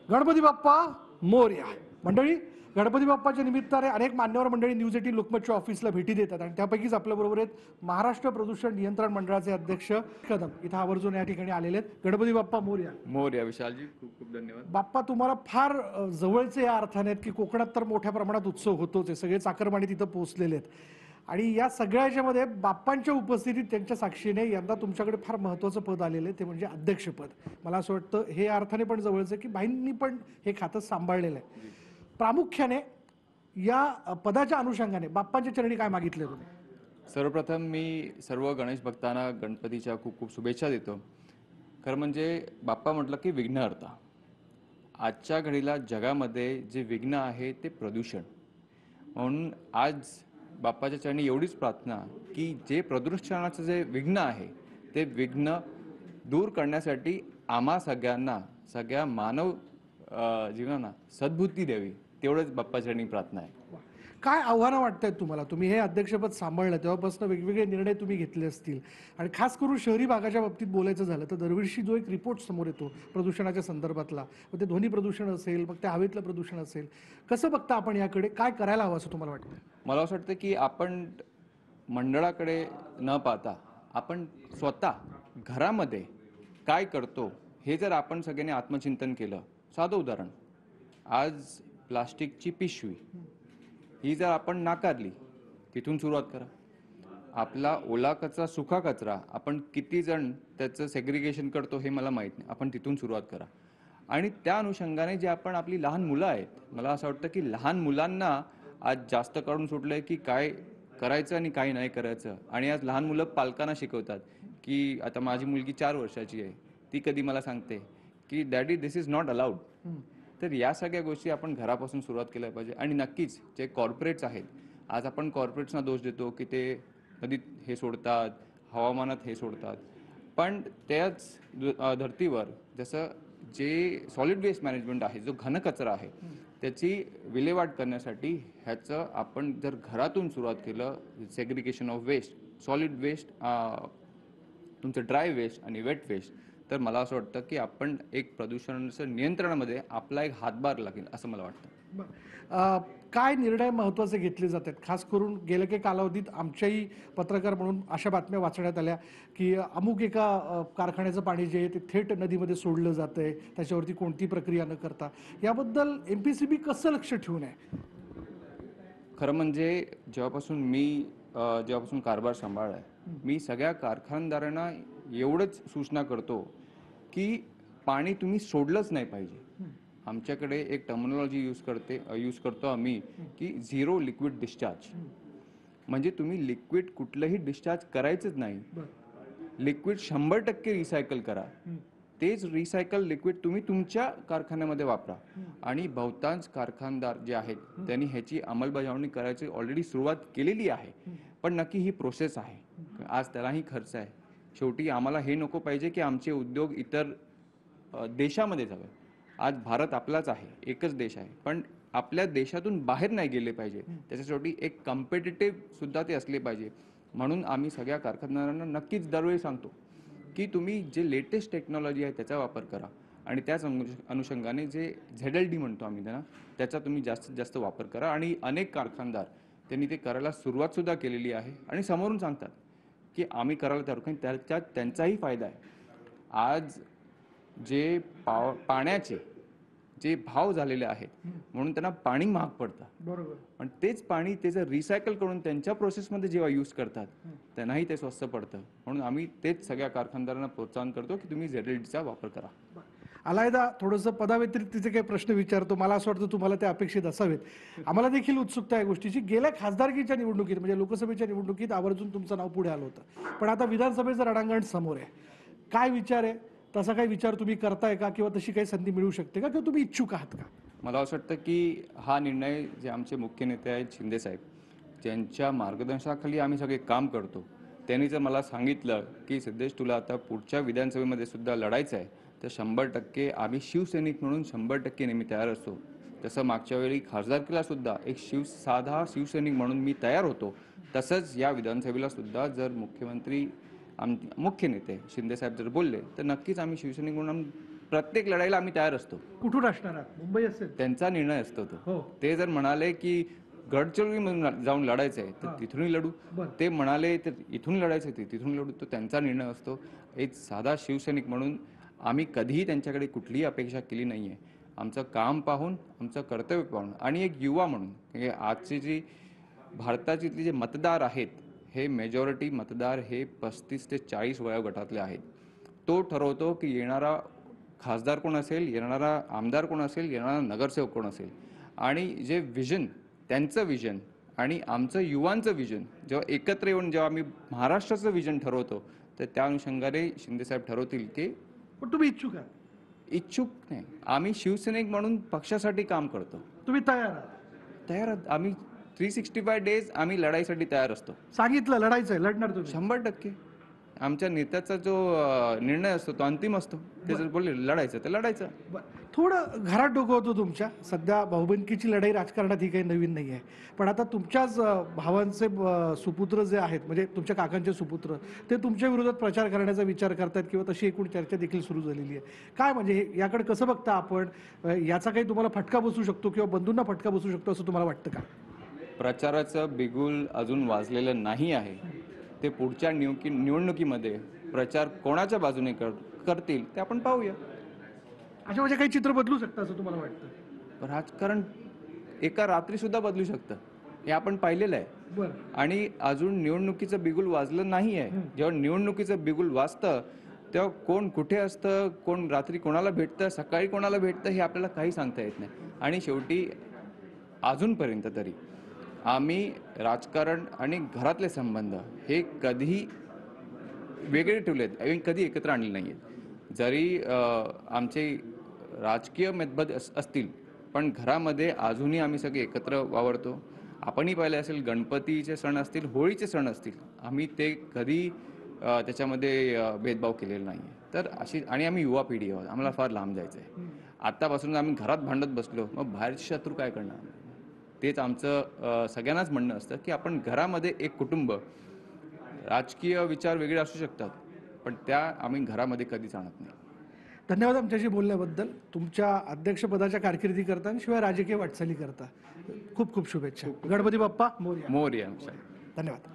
गणपती बाप्पा मोरया. मंडळी, गणपती बाप्पाच्या निमित्ताने अनेक मान्यवर मंडळी न्यूज 18 लोकमतच्या ऑफिसला भेटी देतात आणि त्यापैकीच आपल्याबरोबर आहेत महाराष्ट्र प्रदूषण नियंत्रण मंडळाचे अध्यक्ष कदम. इथं आवर्जून या ठिकाणी आलेले आहेत. गणपती बाप्पा मोरया. मोरया. विशालजी खूप खूप धन्यवाद. बाप्पा तुम्हाला फार जवळचे या अर्थाने आहेत की कोकणात तर मोठ्या प्रमाणात उत्सव होतोच आहे. सगळे चाकरमानी तिथं पोहोचलेले आहेत आणि या सगळ्याच्यामध्ये बाप्पांच्या उपस्थितीत त्यांच्या साक्षीने यंदा तुमच्याकडे फार महत्त्वाचं पद आलेलं आहे, ते म्हणजे अध्यक्षपद. मला असं वाटतं हे या अर्थाने पण जवळचं की भाईंनी पण हे खातं सांभाळलेलं आहे. प्रामुख्याने या पदाच्या अनुषंगाने बाप्पांच्या चरणी काय मागितले तुम्ही? सर्वप्रथम मी सर्व गणेश भक्तांना गणपतीच्या खूप खूप शुभेच्छा देतो. खरं म्हणजे बाप्पा म्हटलं की विघ्नहर्ता. आजच्या घडीला जगामध्ये जे विघ्न आहे ते प्रदूषण. म्हणून आज बाप्पाच्या चरणी एवढीच प्रार्थना की जे प्रदूषणाचं जे विघ्न आहे ते विघ्न दूर करण्यासाठी आम्हा सगळ्यांना, सगळ्या मानव जीवनांना सद्बुद्धी द्यावी, तेवढंच बाप्पाच्या चरणी प्रार्थना आहे. काय आव्हानं वाटत आहेत तुम्हाला? तुम्ही हे अध्यक्षपद सांभाळलं तेव्हापासून वेगवेगळे निर्णय तुम्ही घेतले असतील आणि खास करून शहरी भागाच्या बाबतीत बोलायचं झालं तर दरवर्षी जो एक रिपोर्ट समोर येतो प्रदूषणाच्या संदर्भातला, मग ते ध्वनी प्रदूषण असेल, मग ते हवेतलं प्रदूषण असेल, कसं बघता आपण याकडे? काय करायला हवं असं तुम्हाला वाटतं? मला असं वाटतं की आपण मंडळाकडे न पाहता आपण स्वतः घरामध्ये काय करतो हे जर आपण सगळ्यांनी आत्मचिंतन केलं. साधं उदाहरण, आज प्लास्टिकची पिशवी ही जर आपण नाकारली, तिथून सुरुवात करा. आपला ओला कचरा, सुका कचरा आपण किती जण त्याचं सेग्रिगेशन करतो हे मला माहीत नाही, आपण तिथून सुरुवात करा. आणि त्या अनुषंगाने जे आपण आपली लहान मुलं आहेत, मला असं वाटतं की लहान मुलांना आज जास्त काढून सुटलंय की काय करायचं आणि काय नाही करायचं. आणि आज लहान मुलं पालकांना शिकवतात की आता माझी मुलगी 4 वर्षाची आहे, ती कधी मला सांगते की daddy this is not allowed. तर या सगळ्या गोष्टी आपण घरापासून सुरुवात केल्या पाहिजे. आणि नक्कीच जे कॉर्पोरेट्स आहेत, आज आपण कॉर्पोरेट्सना दोष देतो की ते नदीत हे सोडतात, हवामानात हे सोडतात, पण त्याच धर्तीवर जसं जे सॉलिड वेस्ट मॅनेजमेंट आहे, जो घनकचरा आहे, त्याची विल्हेवाट करण्यासाठी ह्याचं आपण जर घरातून सुरुवात केलं, segregation of waste, solid waste, तुमचं ड्राय वेस्ट आणि वेट वेस्ट, तर मला असं वाटतं की आपण एक प्रदूषणाचं नियंत्रणामध्ये आपला एक हातभार लागेल असं मला वाटतं. काय निर्णय महत्त्वाचे घेतले जातात? खास करून गेल्या काही कालावधीत आमच्याही पत्रकार म्हणून अशा बातम्या वाचण्यात आल्या की अमुक एका कारखान्याचं पाणी जे आहे ते थेट नदीमध्ये सोडलं जातं आहे, त्याच्यावरती कोणती प्रक्रिया न करता. याबद्दल MPCB कसं लक्ष ठेवून आहे? खरं म्हणजे जेव्हापासून कारभार सांभाळला आहे, मी सगळ्या कारखानदारांना एवढंच सूचना करतो की पाणी तुम्ही सोडलंच नाही पाहिजे. आमच्याकडे एक टर्मिनॉलॉजी यूज करतो आम्ही की झिरो लिक्विड डिस्चार्ज. म्हणजे तुम्ही लिक्विड कुठलंही डिस्चार्ज करायचंच नाही. लिक्विड 100% रिसायकल करा. तेच रिसायकल लिक्विड तुम्ही तुमच्या कारखान्यामध्ये वापरा. आणि बहुतांश कारखानदार जे आहेत त्यांनी ह्याची अंमलबजावणी करायची ऑलरेडी सुरुवात केलेली आहे. पण नक्की ही प्रोसेस आहे, आज त्यालाही खर्च आहे. शेवटी आम्हाला हे नको पाहिजे की आमचे उद्योग इतर देशामध्ये जावे. आज भारत आपलाच आहे, एकच देश आहे, पण आपल्या देशातून बाहेर नाही गेले पाहिजे. त्याच्यासाठी एक कॉम्पिटिटिव्ह सुद्धा ते असले पाहिजे. म्हणून आम्ही सगळ्या कारखानदारांना नक्कीच दरवेळी सांगतो की तुम्ही जे लेटेस्ट टेक्नॉलॉजी आहे त्याचा वापर करा आणि त्याच अनुषंगाने जे ZLD म्हणतो आम्ही त्यांना, त्याचा तुम्ही जास्तीत जास्त वापर करा. आणि अनेक कारखानदार त्यांनी ते करायला सुरुवातसुद्धा केलेली आहे आणि समोरून सांगतात की आम्ही करायला तयार, कारण त्याच्यात त्यांचाही फायदा आहे. आज जे पाण्याचे जे भाव झालेले आहेत म्हणून त्यांना पाणी महाग पडतं, बरोबर, पण तेच पाणी ते जर रिसायकल करून त्यांच्या प्रोसेसमध्ये जेव्हा यूज करतात त्यांनाही ते स्वस्त पडतं. म्हणून आम्ही तेच सगळ्या कारखानदारांना प्रोत्साहन करतो की तुम्ही ZLDचा वापर करा. अलायदा थोडंसं पदाव्यतिरिक्तचे काही प्रश्न विचारतो. मला असं वाटतं तुम्हाला ते अपेक्षित असावेत. आम्हाला देखील उत्सुकता आहे गोष्टीची. गेल्या खासदारकीच्या निवडणुकीत म्हणजे लोकसभेच्या निवडणुकीत आवर्जून तुमचं नाव पुढे आलं होतं, पण आता विधानसभेचं रणांगण समोर आहे. काय विचार आहे? तसा काही विचार तुम्ही करताय का किंवा तशी काही संधी मिळू शकते का किंवा तुम्ही इच्छुक आहात का? मला असं वाटतं की हा निर्णय जे आमचे मुख्य नेते आहेत शिंदे साहेब, ज्यांच्या मार्गदर्शनाखाली आम्ही सगळे काम करतो, त्यांनी जर मला सांगितलं की सिद्धेश तुला आता पुढच्या विधानसभेमध्ये सुद्धा लढायचं आहे, तर 100% आम्ही शिवसैनिक म्हणून 100% नेहमी तयार असतो. तसं मागच्या वेळी खासदारकीला सुद्धा एक साधा शिवसैनिक म्हणून मी तयार होतो. तसंच या विधानसभेला सुद्धा जर मुख्य नेते शिंदे साहेब जर बोलले तर नक्कीच आम्ही शिवसैनिक म्हणून प्रत्येक लढाईला आम्ही तयार असतो. कुठून असणार आहात? मुंबई असेल? त्यांचा निर्णय असतो तो. हो. ते जर म्हणाले की गडचिरोलीमधून जाऊन लढायचं आहे तर तिथूनही लढू. बरं. ते म्हणाले तर इथून लढायचं आहे तिथून लढू. तो त्यांचा निर्णय असतो. एक साधा शिवसैनिक म्हणून आम्ही कधीही त्यांच्याकडे कुठलीही अपेक्षा केली नाही आहे. आमचं काम पाहून, आमचं कर्तव्य पाहून आणि एक युवा म्हणून हे आजची जी भारताची जे मतदार आहेत, हे मेजॉरिटी मतदार हे 35 ते 40 वयोगटातले आहेत. तो ठरवतो की येणारा खासदार कोण असेल, येणारा आमदार कोण असेल, येणारा नगरसेवक कोण असेल. आणि जे विजन, त्यांचं विजन आणि आमचं युवांचं विजन जेव्हा एकत्र येऊन जेव्हा आम्ही महाराष्ट्राचं विजन ठरवतो, तर त्या अनुषंगाने शिंदेसाहेब ठरवतील की पण तुम्ही इच्छुक आहात? इच्छुक नाही. आम्ही शिवसैनिक म्हणून पक्षासाठी काम करतो. तुम्ही तयार आहात? तयार आहोत. आम्ही 365 डेज आम्ही लढाईसाठी तयार असतो. सांगितलं लढायचंय, लढणार तुम्ही? 100%. आमच्या नेत्याचा जो निर्णय असतो तो अंतिम असतो. ते जर बोलले लढायचं तर लढायचं. थोडं घरात डोकं होतं तुमच्या. सध्या भाऊबंदकीची लढाई राजकारणात ही काही नवीन नाही आहे, पण आता तुमच्याच भावांचे सुपुत्र जे आहेत, म्हणजे तुमच्या काकांचे सुपुत्र, ते तुमच्या विरोधात प्रचार करण्याचा विचार करतात किंवा तशी एकूण चर्चा देखील सुरू झालेली आहे. काय म्हणजे याकडे कसं बघता आपण? याचा काही तुम्हाला फटका बसू शकतो किंवा बंधूंना फटका बसू शकतो असं तुम्हाला वाटतं का? प्रचाराचं बिगुल अजून वाजलेलं नाही आहे. ते पुढच्या निवडणुकीमध्ये प्रचार कोणाच्या बाजूने करतील ते आपण पाहूया. अशा म्हणजे काही चित्र बदलू शकतं असं तुम्हाला वाटतं? राजकारण एका रात्री सुद्धा बदलू शकतं, हे आपण पाहिलेलं आहे. बरं. आणि अजून निवडणुकीचं बिगुल वाजलं नाही आहे. जेव्हा निवडणुकीचं बिगुल वाजतं तेव्हा कोण कुठे असतं, कोण रात्री कोणाला भेटतं, सकाळी कोणाला भेटतं, हे आपल्याला काही सांगता येत नाही. आणि शेवटी अजूनपर्यंत तरी आम्ही राजकारण आणि घरातले संबंध हे कधीही वेगळे ठेवलेत, कधी एकत्र आणले नाही आहेत. जरी आमचे राजकीय मतभेद असतील, पण घरामध्ये अजूनही आम्ही सगळे एकत्र वावरतो. आपणही पाहिले असेल, गणपतीचे सण असतील, होळीचे सण असतील, आम्ही ते कधी त्याच्यामध्ये भेदभाव केलेला नाही आहे. तर अशी, आणि आम्ही युवा पिढी आहोत, आम्हाला फार लांब जायचं आहे. आत्तापासून आम्ही घरात भांडत बसलो, मग बाहेरचे शत्रू काय करणार? तेच आमचं सगळ्यांनाच म्हणणं असतं की आपण घरामध्ये एक कुटुंब, राजकीय विचार वेगळे असू शकतात, पण त्या आम्ही घरामध्ये कधीच आणत नाही. धन्यवाद आमच्याशी बोलण्याबद्दल. तुमच्या अध्यक्षपदाच्या कारकिर्दी करता आणि शिवाय राजकीय वाटचाली करता खूप खूप शुभेच्छा. गणपती बाप्पा मोरया. मोरया. धन्यवाद.